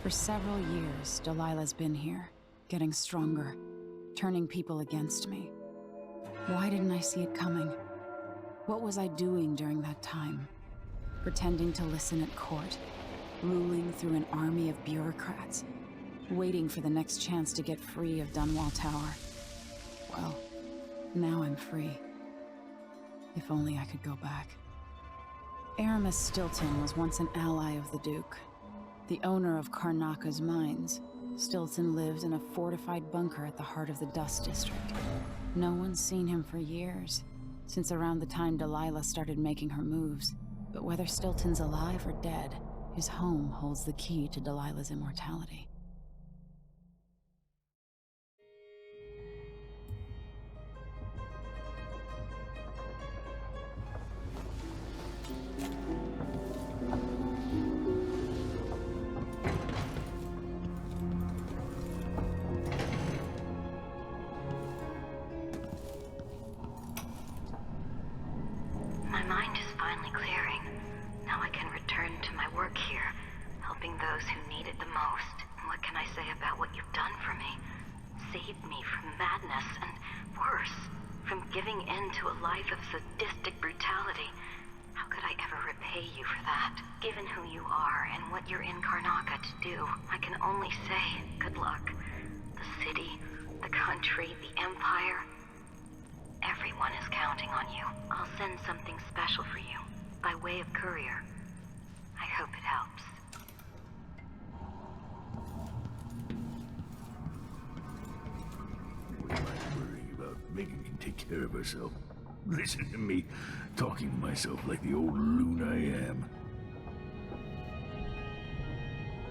For several years, Delilah's been here, getting stronger, turning people against me. Why didn't I see it coming? What was I doing during that time? Pretending to listen at court, ruling through an army of bureaucrats, waiting for the next chance to get free of Dunwall Tower. Well, now I'm free. If only I could go back. Aramis Stilton was once an ally of the Duke, the owner of Karnaka's mines. Stilton lived in a fortified bunker at the heart of the Dust District. No one's seen him for years, since around the time Delilah started making her moves. But whether Stilton's alive or dead, his home holds the key to Delilah's immortality. My mind is finally clearing. Now I can return to my work here, helping those who need it the most. What can I say about what you've done for me? Saved me from madness and, worse, from giving in to a life of sadistic brutality. How could I ever repay you for that? Given who you are and what you're in Karnaka to do, I can only say, good luck. The city, the country, the empire, everyone is counting on you. I'll send something special for you, by way of courier. I hope it helps. What am I worrying about? Megan can take care of herself. Listen to me, talking to myself like the old loon I am.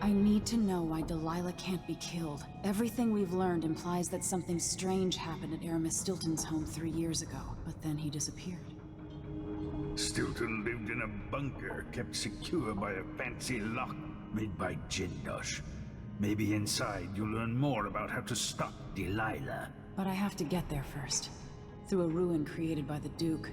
I need to know why Delilah can't be killed. Everything we've learned implies that something strange happened at Aramis Stilton's home 3 years ago, but then he disappeared. Stilton lived in a bunker, kept secure by a fancy lock made by Jindosh. Maybe inside you'll learn more about how to stop Delilah. But I have to get there first, through a ruin created by the Duke,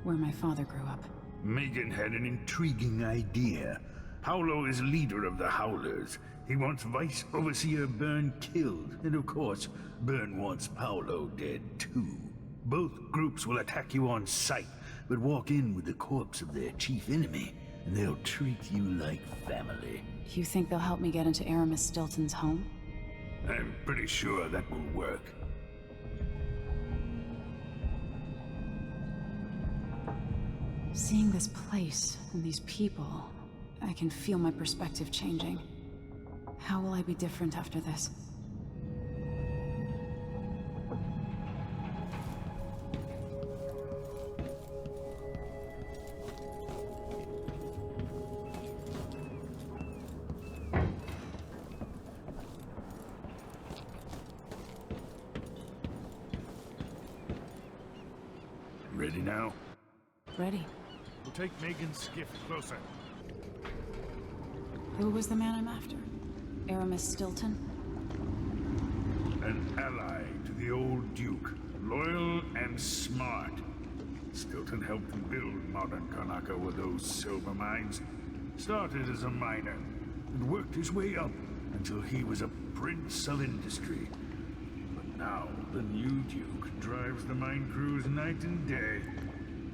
where my father grew up. Megan had an intriguing idea. Howlo is leader of the Howlers. He wants Vice Overseer Byrne killed, and of course, Byrne wants Paolo dead too. Both groups will attack you on sight, but walk in with the corpse of their chief enemy, and they'll treat you like family. You think they'll help me get into Aramis Stilton's home? I'm pretty sure that will work. Seeing this place and these people, I can feel my perspective changing. How will I be different after this? Ready now? Ready. We'll take Megan's skiff closer. Who was the man I'm after? Aramis Stilton? An ally to the old Duke, loyal and smart. Stilton helped build modern Karnaka with those silver mines. Started as a miner, and worked his way up until he was a prince of industry. But now, the new Duke drives the mine crews night and day.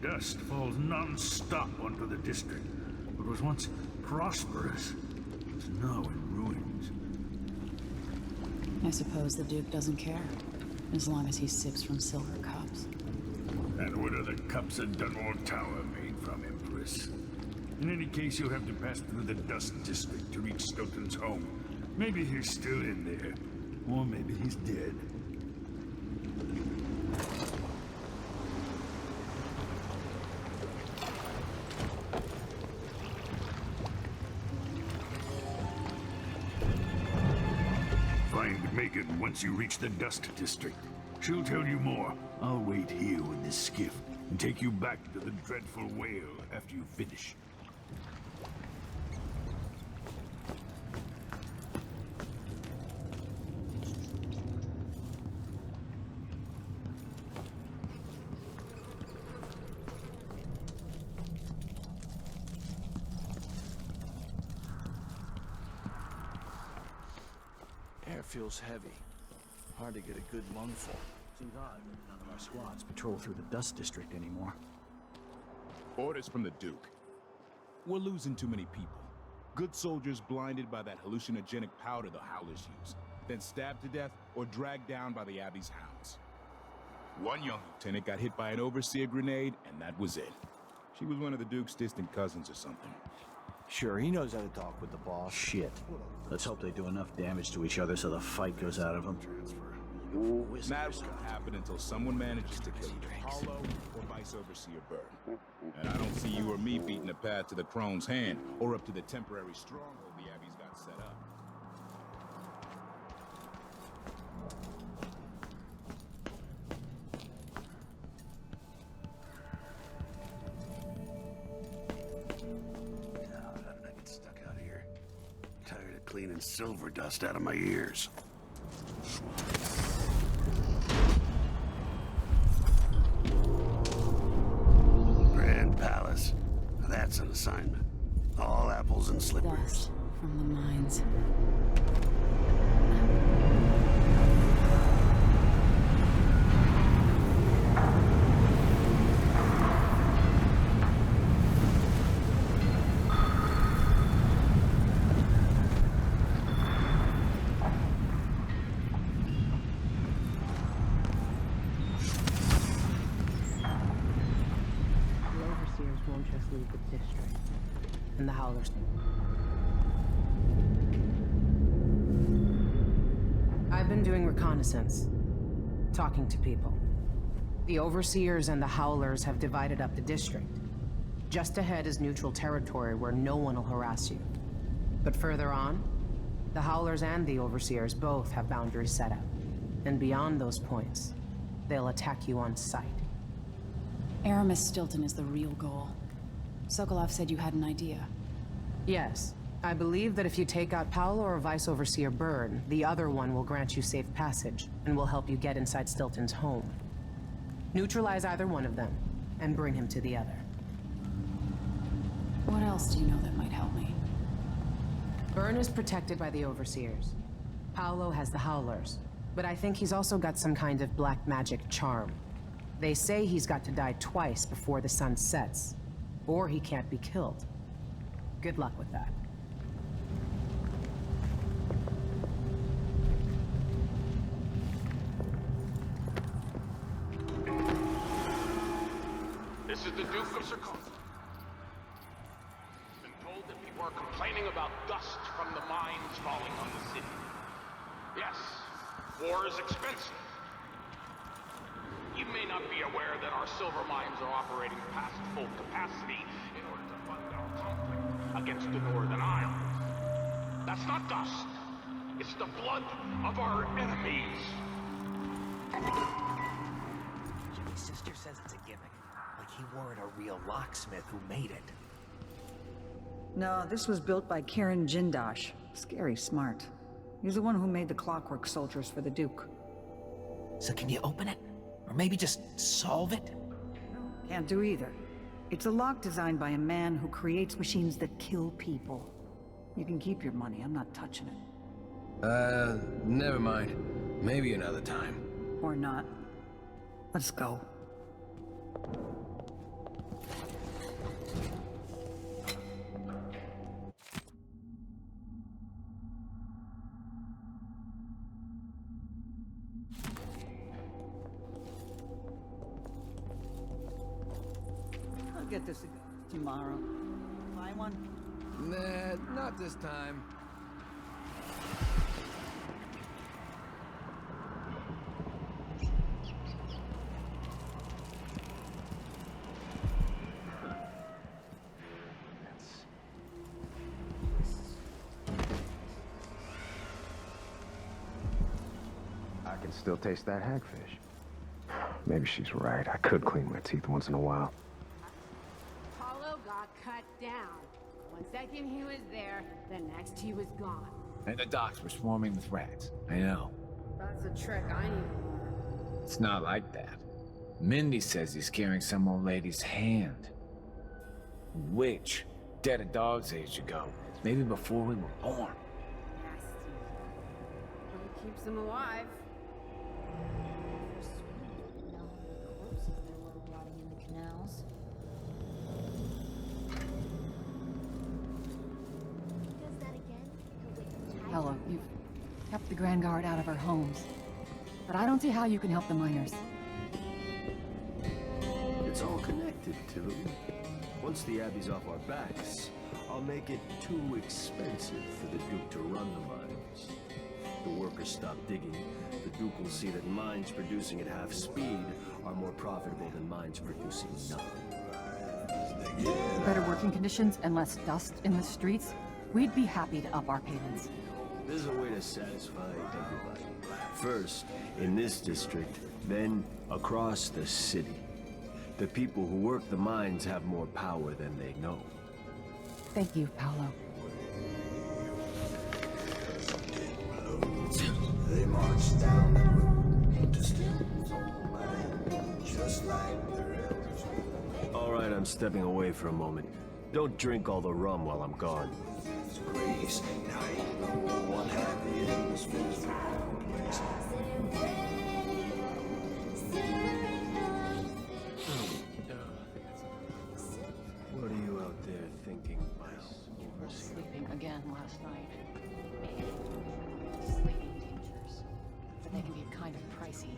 Dust falls non-stop onto the district. What was once prosperous is now in ruins. I suppose the Duke doesn't care, as long as he sips from silver cups. And what are the cups of Dunwall Tower made from, Empress? In any case, you'll have to pass through the Dust District to reach Stilton's home. Maybe he's still in there, or maybe he's dead. Find Megan once you reach the Dust District. She'll tell you more. I'll wait here with this skiff and take you back to the dreadful whale after you finish. feels heavy. Hard to get a good lungful. Seems odd that none of our squads patrol through the Dust District anymore. Orders from the Duke. We're losing too many people. Good soldiers blinded by that hallucinogenic powder the Howlers use, then stabbed to death or dragged down by the Abbey's hounds. One young lieutenant got hit by an overseer grenade, and that was it. She was one of the Duke's distant cousins or something. Sure, he knows how to talk with the boss. Shit. Let's hope they do enough damage to each other so the fight goes out of them. That won't happen until someone manages to kill either Paulo or Vice Overseer Byrne. And I don't see you or me beating a path to the Crone's hand or up to the temporary stronghold the Abbey's got set up. I get stuck out here. Tired of cleaning silver dust out of my ears. Grand Palace. Now that's an assignment. All apples and slippers. Dust from the mines. Won't just leave the district. And the Howlers. I've been doing reconnaissance. Talking to people. The Overseers and the Howlers have divided up the district. Just ahead is neutral territory where no one will harass you. But further on, the Howlers and the Overseers both have boundaries set up. And beyond those points, they'll attack you on sight. Aramis Stilton is the real goal. Sokolov said you had an idea. Yes. I believe that if you take out Prowl or Vice Overseer Byrne, the other one will grant you safe passage, and will help you get inside Stilton's home. Neutralize either one of them, and bring him to the other. What else do you know that might help me? Byrne is protected by the Overseers. Paolo has the Howlers, but I think he's also got some kind of black magic charm. They say he's got to die twice before the sun sets, or he can't be killed. Good luck with that. This is the Duke of Circon. Been told that people are complaining about dust from the mines falling on the city. Yes, war is expensive. You may not be aware that our silver mines are operating past full capacity in order to fund our conflict against the Northern Isles. That's not dust. It's the blood of our enemies. Jimmy's sister says it's a gimmick. Like he weren't a real locksmith who made it. No, this was built by Karen Jindosh. Scary smart. He's the one who made the clockwork soldiers for the Duke. So can you open it? Or maybe just solve it? Can't do either. It's a lock designed by a man who creates machines that kill people. You can keep your money, I'm not touching it. Never mind. Maybe another time. Or not. Let's go. Get this tomorrow. Buy one? Nah, not this time. I can still taste that hagfish. Maybe she's right. I could clean my teeth once in a while. Got cut down. One second he was there, the next he was gone. And the docks were swarming with rats. I know. That's a trick I need to learn. It's not like that. Mindy says he's carrying some old lady's hand. Which? Dead a dog's age ago. Maybe before we were born. Nasty. Keeps them alive. Corpses there were rotting in the canals. Does that again? Hello, you've kept the Grand Guard out of our homes. But I don't see how you can help the miners. It's all connected, Tilly. Once the Abbey's off our backs, I'll make it too expensive for the Duke to run the mines. The workers stop digging. The Duke will see that mines producing at half speed are more profitable than mines producing none. Better working conditions and less dust in the streets, we'd be happy to up our payments. There's a way to satisfy everybody. First, in this district, then across the city. The people who work the mines have more power than they know. Thank you, Paolo. They marched down the road to Still's old mine, just like their elders. All right, I'm stepping away for a moment. Don't drink all the rum while I'm gone. Grace, now ain't no one happy in this miserable place. What are you out there thinking, Vice? Sleeping again last night. Sleeping tinctures. They can be kind of pricey.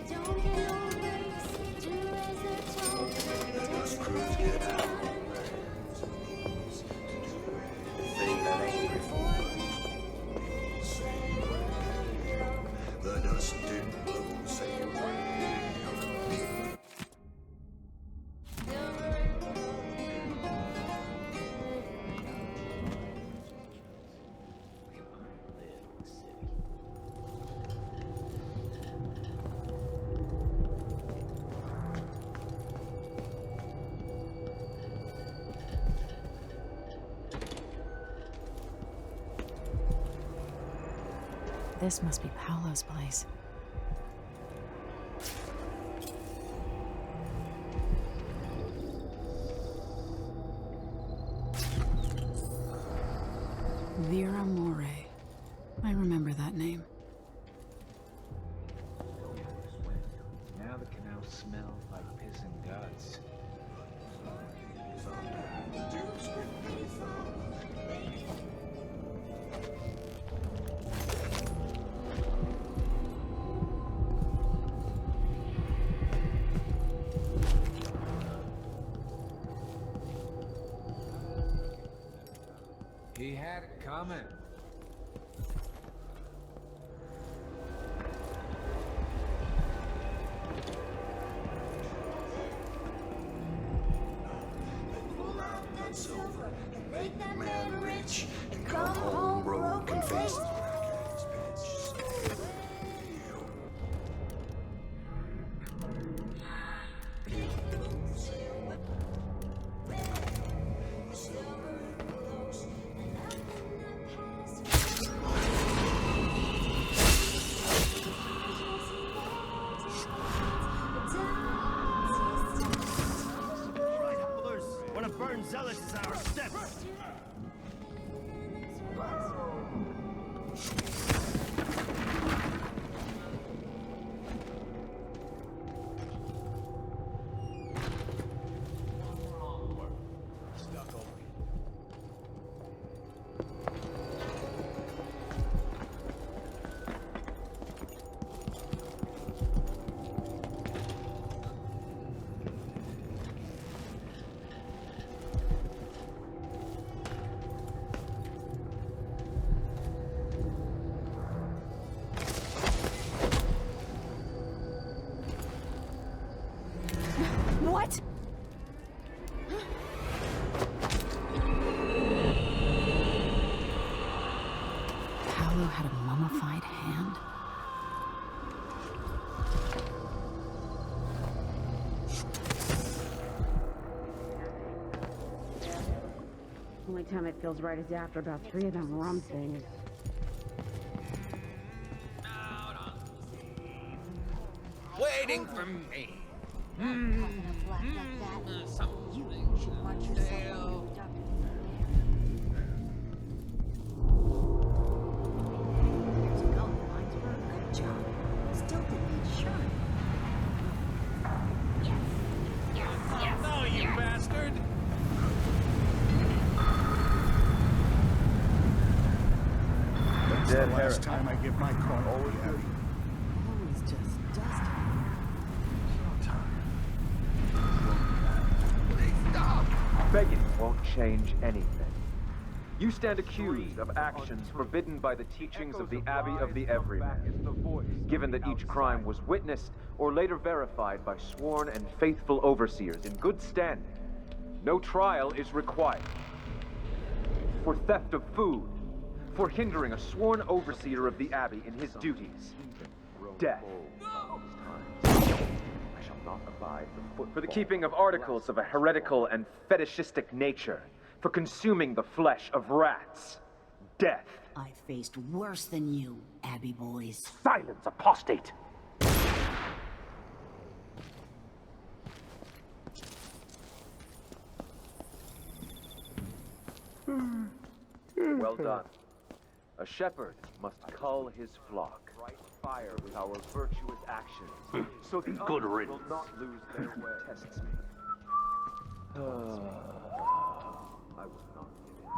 Don't get over, do as they're told. Let us crews get out of the thing that ain't reformed. The dust didn't blow, say away. This must be Paolo's place. Vera More. I remember that name. Now the canal smells like piss and guts. He had it coming. Pull out that silver and make that man rich and come home broke and faced. Zealous is our steps. What? Paolo had a mummified hand. Only time it feels right is after about 3 of them rum things. Waiting for me. It's the last time I get my call. Always just dust. Begging won't change anything. You stand accused of actions forbidden by the teachings of the Abbey of the Everyman, given that each crime was witnessed or later verified by sworn and faithful overseers in good standing. No trial is required. For theft of food, for hindering a sworn overseer of the Abbey in his duties, death. I shall not abide the foot. For the keeping of articles of a heretical and fetishistic nature, for consuming the flesh of rats, death. I faced worse than you, Abbey boys. Silence, apostate! Well done. A shepherd must cull his flock, bright fire with our virtuous actions, so the Good others riddance. will not lose their way. Tests me. I will not give in.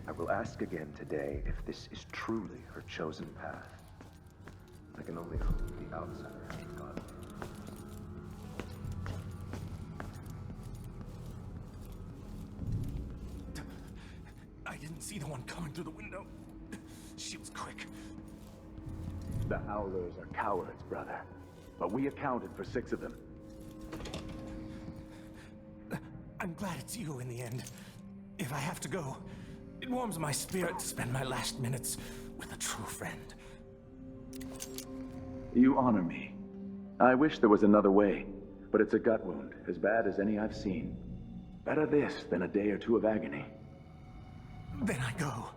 I will ask again today if this is truly her chosen path. I can only hope the outsider has forgotten. I didn't see the one coming through the window. She was quick. The Howlers are cowards, brother. But we accounted for 6 of them. I'm glad it's you in the end. If I have to go, it warms my spirit to spend my last minutes with a true friend. You honor me. I wish there was another way, but it's a gut wound, as bad as any I've seen. Better this than a day or 2 of agony. Then I go,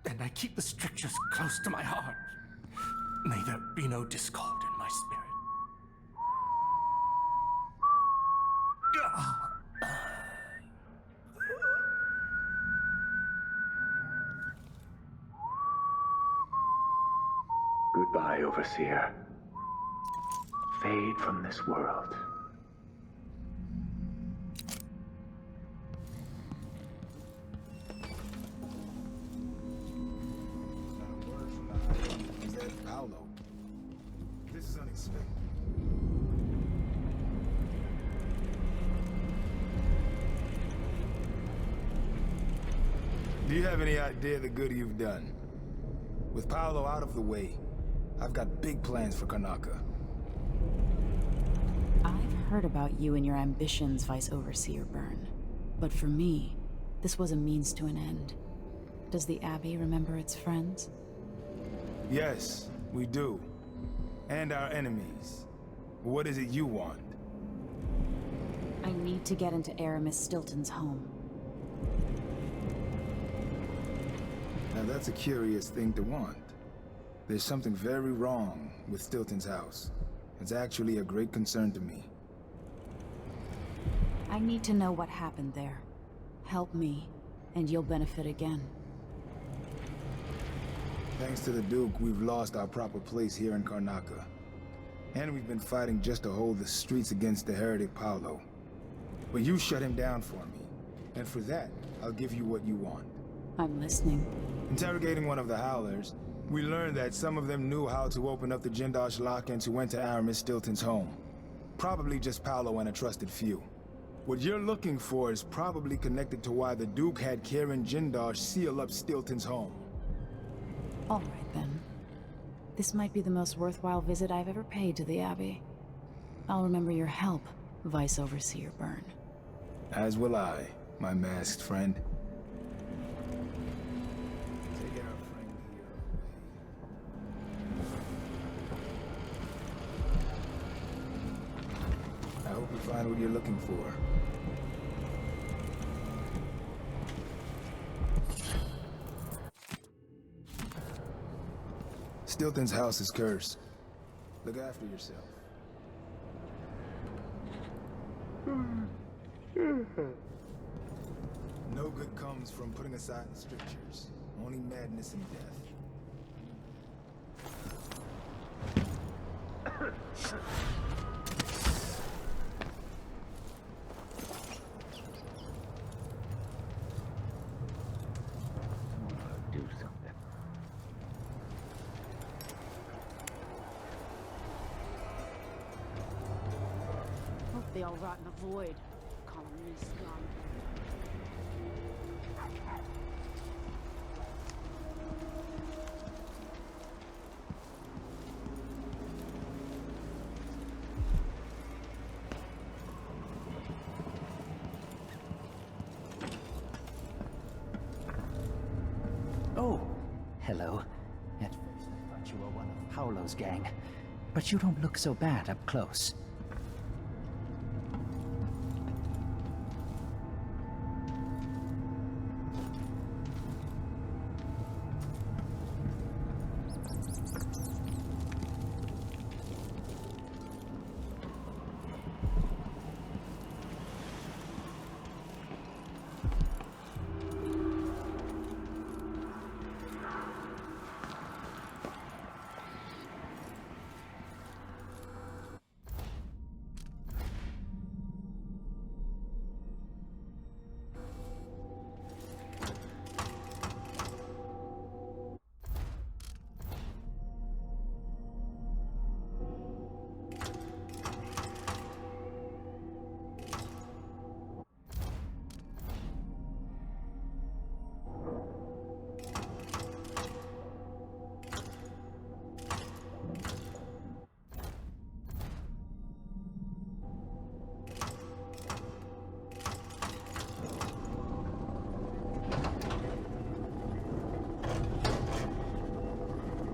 and I keep the strictures close to my heart. May there be no discord in my spirit. Goodbye, Overseer. Fade from this world. Is that Paolo? This is unexpected. Do you have any idea the good you've done? With Paolo out of the way, I've got big plans for Karnaca. I've heard about you and your ambitions, Vice Overseer Byrne. But for me, this was a means to an end. Does the Abbey remember its friends? Yes, we do. And our enemies. What is it you want? I need to get into Aramis Stilton's home. Now that's a curious thing to want. There's something very wrong with Stilton's house. It's actually a great concern to me. I need to know what happened there. Help me, and you'll benefit again. Thanks to the Duke, we've lost our proper place here in Karnaca. And we've been fighting just to hold the streets against the heretic Paolo. But you shut him down for me. And for that, I'll give you what you want. I'm listening. Interrogating one of the Howlers, we learned that some of them knew how to open up the Jindosh lock-ins who went to Aramis Stilton's home. Probably just Paolo and a trusted few. What you're looking for is probably connected to why the Duke had Karen Jindosh seal up Stilton's home. All right, then. This might be the most worthwhile visit I've ever paid to the Abbey. I'll remember your help, Vice Overseer Byrne. As will I, my masked friend. I hope you find what you're looking for. Stilton's house is cursed. Look after yourself. No good comes from putting aside the strictures. Only madness and death. They all rot in the void, calling me scum. Oh, hello. At first I thought you were one of Paolo's gang, but you don't look so bad up close.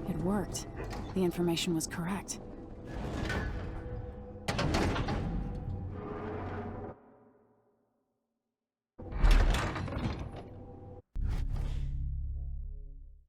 It worked. The information was correct.